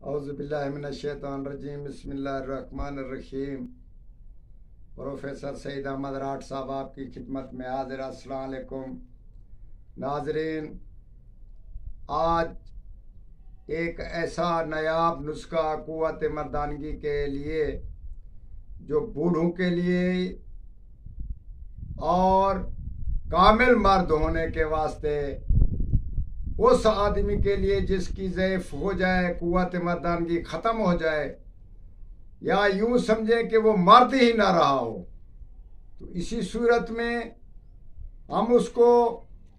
औज़ुबिल्लाहिमिनश्शैतानिर्रजीम बिस्मिल्लाहिर्रहमानिर्रहीम। प्रोफेसर सईद अहमद राठ साहब आपकी खिदमत में हाजिर। अस्सलाम वालेकुम नाजरीन, आज एक ऐसा नायाब नुस्खा क़ुव्वत मर्दानगी के लिए जो बूढ़ों के लिए और कामिल मर्द होने के वास्ते, उस आदमी के लिए जिसकी ज़ैफ़ हो जाए, क़ुव्वत मर्दानगी ख़त्म हो जाए, या यूं समझे कि वो मर्द ही ना रहा हो, तो इसी सूरत में हम उसको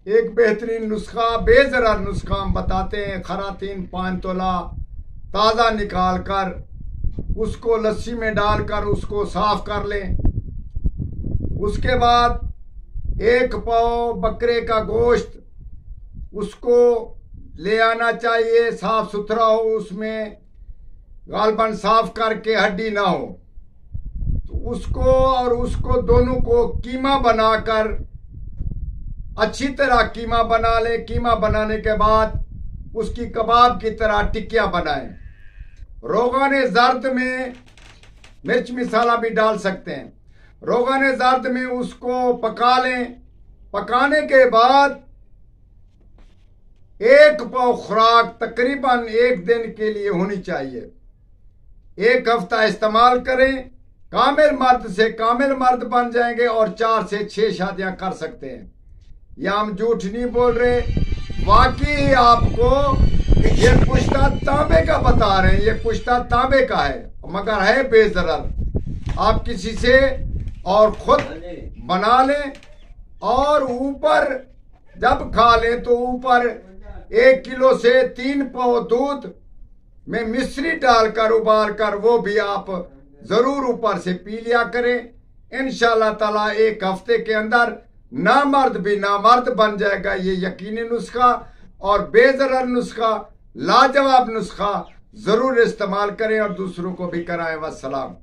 एक बेहतरीन नुस्खा, बेज़रा नुस्खा हम बताते हैं। खरातीन 5 तोला ताज़ा निकाल कर उसको लस्सी में डालकर उसको साफ कर लें। उसके बाद 1 पाव बकरे का गोश्त उसको ले आना चाहिए, साफ सुथरा हो, उसमें गालबन साफ करके हड्डी ना हो, तो उसको दोनों को कीमा बनाकर अच्छी तरह कीमा बना ले। कीमा बनाने के बाद उसकी कबाब की तरह टिक्कियाँ बनाएं। रोगाने जर्द में मिर्च मसाला भी डाल सकते हैं। रोगाने जर्द में उसको पका लें। पकाने के बाद 1 पाव खुराक तकरीबन 1 दिन के लिए होनी चाहिए। 1 हफ्ता इस्तेमाल करें, कामिल मर्द से कामिल मर्द बन जाएंगे और 4 से 6 शादियां कर सकते हैं। या हम झूठ नहीं बोल रहे, वाकई आपको ये पुश्ता तांबे का बता रहे हैं। ये पुश्ता तांबे का है, मगर है बेज़रर। आप किसी से और खुद बना लें, और ऊपर जब खा लें तो ऊपर 1 किलो से 3 पाव दूध में मिश्री डालकर उबाल कर वो भी आप जरूर ऊपर से पी लिया करें। इंशाअल्लाह ताला 1 हफ्ते के अंदर नामर्द भी नामर्द बन जाएगा। ये यकीनी नुस्खा और बेज़रर नुस्खा, लाजवाब नुस्खा, जरूर इस्तेमाल करें और दूसरों को भी कराएं। वस्सलाम।